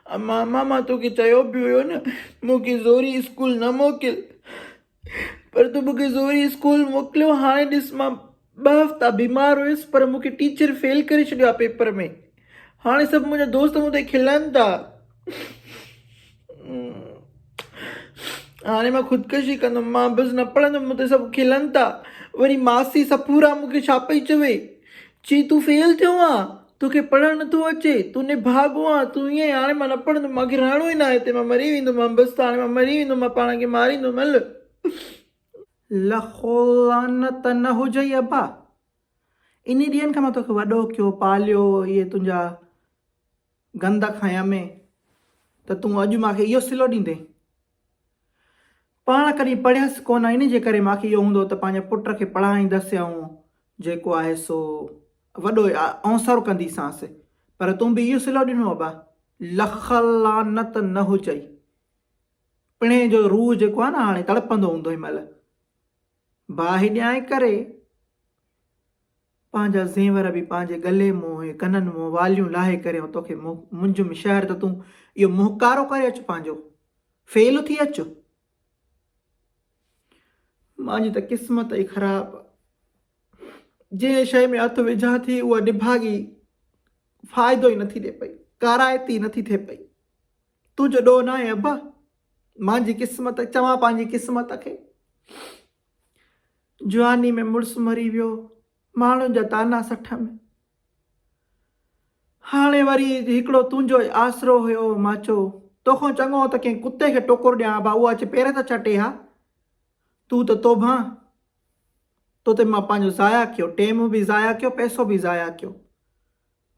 मामा मां तोखे चयो बि हुयो न मूंखे ज़ोरी स्कूल न मोकिल, पर तूं मूंखे ज़ोरी स्कूल मोकिलियो। हाणे ॾिस मां 2 हफ़्ता बीमार हुयुसि, पर मूंखे टीचर फेल करे छॾियो आहे पेपर में। हाणे सभु मुंहिंजा दोस्त मूं ते खिलनि था। हाणे मां ख़ुदकशी कंदुमि, मां बसि न पढ़ंदुमि, मूं ते सभु खिलनि था। वरी मासी सपूरा मूंखे छा पई चवे, चई तूं फेल थियो आहे, तोखे पढ़णु नथो अचे, तूं निभाॻो आहे, तूं ईअं। हाणे मां न पढ़ंदुमि, मूंखे रहणो ई न आहे हिते, मां मरी वेंदुमि, मां बसि हाणे मां मरी वेंदुमि, मां पाण खे मारींदुमि। हल लखो लानत न हुजई अबा, इन ॾींहंनि खां मां तोखे वॾो कयो पालियो, इहे तुंहिंजा गंद खाया में, त तूं अॼु मूंखे इहो सिलो ॾींदे? पाण कॾहिं पढ़ियसि कोन, इन जे करे मूंखे इहो हूंदो त पंहिंजे पुट खे पढ़ाईंदसि ऐं जेको आहे सो वॾो औंसर कंदीसांसि, पर तूं बि इहो सिलो ॾिनो अबा। लख लानत न हुजई। पिणे जो रूह जेको आहे न हाणे तड़पंदो हूंदो हिन महिल। बाहि ॾियां करे पंहिंजा ज़ेवर बि पंहिंजे गले मों कननि मों वालियूं लाहे करे तोखे मुंझुमि शहर त तूं इहो मुहकारो करे अचु, पंहिंजो फेल थी अचु। मुंहिंजी त क़िस्मत ई ख़राबु, जंहिं शइ में हथु विझां थी उहा निभागी फ़ाइदो ई नथी ॾिए पई, काराइती नथी थिए पई। तुंहिंजो ॾोह न आहे अबा, मुंहिंजी क़िस्मत चवां पंहिंजी क़िस्मत खे। जवानी में मुड़ुसु मरी वियो, माण्हुनि जा ताना सठ में। हाणे वरी हिकिड़ो तुंहिंजो आसरो हुयो, मां चयो तोखां चङो त कंहिं कुते खे टोकुर ॾियां अबा, उहा अचे पेर त चटे। हा तूं त तोभां, तो ते मां पंहिंजो ज़ाया कयो, टेम बि ज़ाया कयो, पैसो बि ज़ाया कयो।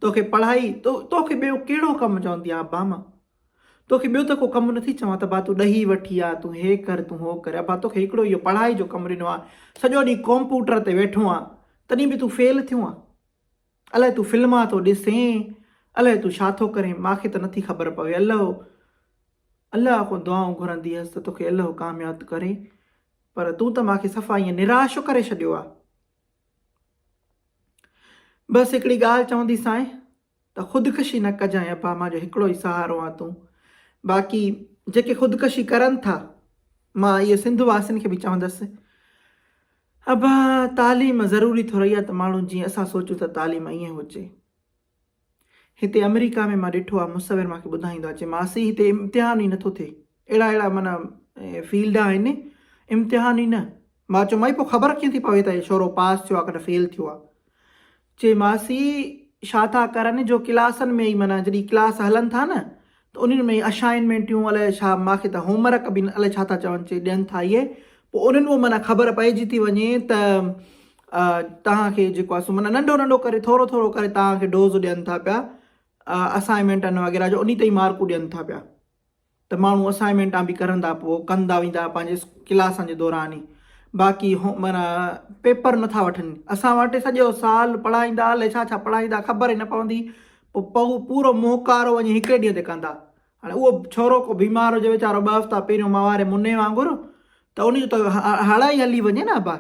तोखे पढ़ाई तोखे ॿियो कहिड़ो कमु चवंदी आहे अबा? मां तोखे ॿियो त को कमु नथी चवां त बा तूं ॾही वठी आहे, तूं हे कर, तूं हो कर। अबा तोखे हिकिड़ो इहो पढ़ाई जो कमु ॾिनो आहे, सॼो ॾींहुं कंप्यूटर ते वेठो आहे, तॾहिं बि तूं फेल थियो आहे। अलाए तूं फिल्मा थो ॾिसें, अलाए तूं छा थो करें, मूंखे त नथी ख़बर पवे। अलाह को दुआऊं घुरंदी हुअसि त तोखे अलाह कामयाबु करे, पर तूं त मूंखे सफ़ा ईअं निराश करे छॾियो आहे। बसि हिकिड़ी ॻाल्हि चवंदीसांइ त ख़ुदकशी न कजांइ अबा, मुंहिंजो हिकिड़ो ई सहारो आहे तूं। बाक़ी जेके ख़ुदकशी करनि था, मां इहे सिंध वासियुनि खे बि चवंदसि अबा तालीम ज़रूरी थो रही आहे त माण्हू जीअं असां सोचूं त तालीम ईअं हुजे। हिते अमेरिका में मां ॾिठो आहे, मुसविर मूंखे ॿुधाईंदो आहे, चए मासी हिते इम्तिहान ई नथो थिए, अहिड़ा माना फील्ड आहिनि, इम्तिहान ई न। मां चयो माई पोइ ख़बर कीअं थी पवे त छोरो पास थियो आहे की फेल थियो आहे? चए मासी छा था करनि, जो क्लासनि में ई माना जॾहिं क्लास हलनि था न, त उन्हनि में असाइनमेंटियूं अलाए छा, मूंखे त होमवर्क बि अलाए छा था चवनि, चए ॾियनि था इहे, पोइ उन्हनि में माना ख़बर पइजी थी वञे त तव्हांखे जेको आहे सो माना नंढो नंढो करे थोरो थोरो करे तव्हांखे डोज़ ॾियनि था पिया असाइनमेंटनि वग़ैरह जो, उन ते ई मार्कूं ॾियनि था पिया। त माण्हू असाइनमेंटां बि करंदा, पोइ कंदा वेंदा पंहिंजे क्लासनि जे दौरान ई। बाक़ी माना पेपर नथा वठनि, असां वटि सॼो साल पढ़ाईंदा, अलाए छा छा पढ़ाईंदा, ख़बर ई न पवंदी, पोइ पूरो मोहकारो वञी हिकिड़े ॾींहं ते कंदा। हाणे उहो छोरो को बीमार हुजे वीचारो 2 हफ़्ता पहिरियों मां वारे मुने वांगुरु, त उनजो त हड़ाई हली वञे न अबा।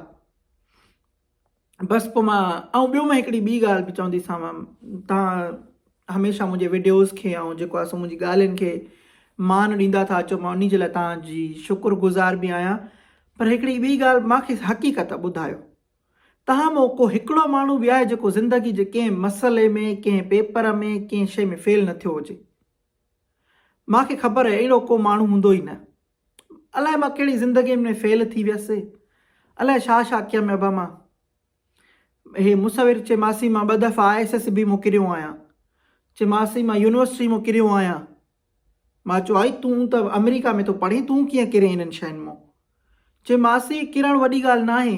बसि पोइ मां ॿियो मां हिकिड़ी ॿी ॻाल्हि बि चवंदीसांव, तव्हां हमेशह मुंहिंजे वीडियोज़ खे ऐं जेको आहे सो मुंहिंजी ॻाल्हियुनि खे मान ॾींदा था अचो, मां उन जे लाइ तव्हांजी शुक्रगुज़ार बि आहियां। पर हिकिड़ी ॿी ॻाल्हि मूंखे हक़ीक़त ॿुधायो, तव्हां मां को हिकिड़ो माण्हू बि आहे जेको ज़िंदगी जे कंहिं मसइले में, कंहिं पेपर में, कंहिं शइ में फेल न थियो हुजे? मूंखे ख़बर आहे अहिड़ो को माण्हू हूंदो ई न। अलाए मां कहिड़ी ज़िंदगी में फेल थी वियसि, अलाए छा छा कयमि अबा। मां हे मुसविर चए मासी मां 2 दफ़ा ISS बि मां किरियो आहियां, चए मासी मां यूनिवर्सिटी मां किरियो आहियां। मां चयो आई तूं त अमेरिका में थो पढ़ी, तूं कीअं किरे इन्हनि शयुनि मां? चए मासी किरण वॾी ॻाल्हि न आहे,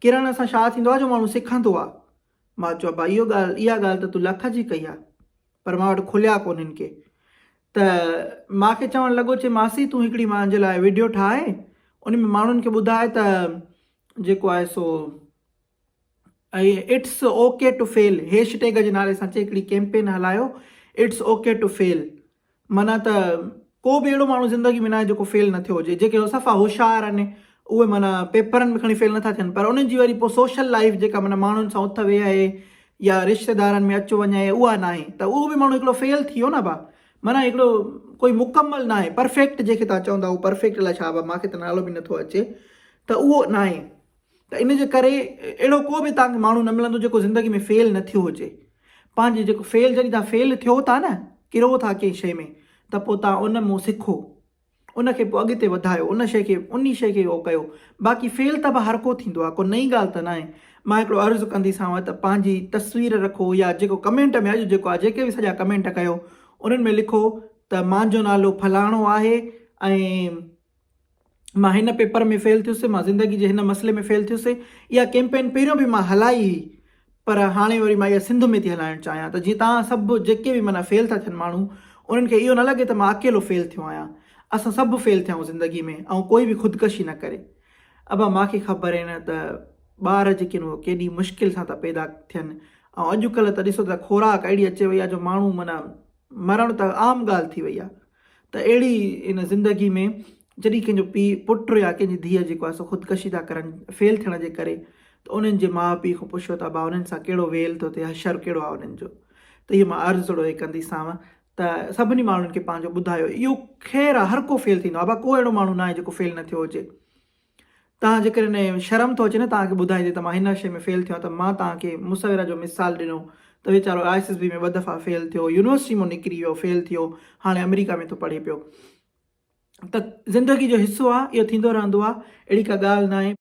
किरण सां छा थींदो आहे जो माण्हू सिखंदो आहे। मां चयो अबा इहा ॻाल्हि त तूं लख जी कई आहे, पर मां वटि खुलिया कोन हिन खे। त मूंखे चवणु लॻो, चए मासी तूं हिकिड़ी मुंहिंजे लाइ वीडियो ठाहे, उन में माण्हुनि खे ॿुधाए त जेको आहे so it's okay to fail hashtag जे नाले सां, चए हिकिड़ी कैंपेन हलायो, इट्स ओके टू फेल। माना त को बि अहिड़ो माण्हू ज़िंदगी में न आहे जेको फेल न थियो हुजे। जेके सफ़ा होशियारु आहिनि उहे माना पेपरनि में खणी फेल नथा थियनि, पर उन्हनि जी वरी पोइ सोशल लाइफ जेका माना माण्हुनि सां उथ वेह आहे या रिश्तेदारनि में अचु वञ आहे, उहा न आहे, त उहो बि माण्हू हिकिड़ो फेल थी वियो न बा। माना हिकिड़ो कोई मुकमल न आहे, परफेक्ट जंहिंखे तव्हां चवंदा उहो परफेक्ट अलाए छा, मूंखे त नालो बि नथो अचे, त उहो न आहे। त इन जे करे अहिड़ो को बि तव्हांखे माण्हू न मिलंदो जेको ज़िंदगी में फेल न थियो हुजे। पंहिंजे जेको जॾहिं तव्हां फेल थियो था न, किरो था कंहिं शइ में, त पोइ तव्हां उन मां सिखो, उनखे पोइ अॻिते वधायो, उन शइ खे उहो कयो। बाक़ी फेल त हर को थींदो आहे, को नई ॻाल्हि त न आहे। मां हिकिड़ो अर्ज़ु कंदीसांव त पंहिंजी तस्वीर रखो, या जेको कमेंट में अॼु जेको आहे जेके बि सॼा कमेंट कयो उन्हनि में लिखो त मुंहिंजो नालो फलाणो आहे ऐं मां हिन पेपर में फेल थियुसि, मां ज़िंदगी जे हिन मसइले में फेल थियुसि, इहा कैंपेन पहिरियों बि मां हलाई हुई, पर हाणे वरी मां इहा सिंध में थी हलाइणु चाहियां त जीअं तव्हां सभु जेके बि माना फेल था थियनि माण्हू, उन्हनि खे इहो न लॻे त मां अकेलो फेल थियो आहियां। असां सभु फेल थिया आहियूं ज़िंदगी में, ऐं कोई बि ख़ुदकशी न करे। अबा मूंखे ख़बर आहे न त ॿार जेके आहिनि उहे केॾी मुश्किल सां था पैदा थियनि, ऐं अॼुकल्ह त ॾिसो त खोराक अहिड़ी अचे वई आहे जो माण्हू माना मरणु त आम ॻाल्हि थी वई आहे। त अहिड़ी इन ज़िंदगी में जॾहिं कंहिंजो पीउ पुटु या कंहिंजी धीअ जेको आहे सो ख़ुदकशी था करनि फेल थियण जे करे, त उन्हनि जे माउ पीउ खां पुछो त भाउ उन्हनि सां कहिड़ो वेल थो थिए, हशर कहिड़ो आहे उन्हनि जो। त इहो मां अर्ज़ु थोरो कंदीसांव त सभिनी माण्हुनि खे पंहिंजो ॿुधायो। इहो ख़ैरु आहे, हर को फेल थींदो आहे, को अहिड़ो माण्हू न आहे जेको फेल न थियो हुजे। तव्हां जेकॾहिं शर्म थो अचे न तव्हांखे ॿुधाईंदे त मां हिन शइ में फेल थियो, त मां तव्हांखे मुसविरा जो मिसाल ॾिनो त वीचारो ISSB में 2 दफ़ा फेल थियो, यूनिवर्सिटी मां निकिरी वियो, फेल थियो, हाणे अमेरिका में थो पढ़े पियो। त ज़िंदगी जो हिसो आहे, इहो थींदो रहंदो आहे, अहिड़ी का ॻाल्हि न आहे।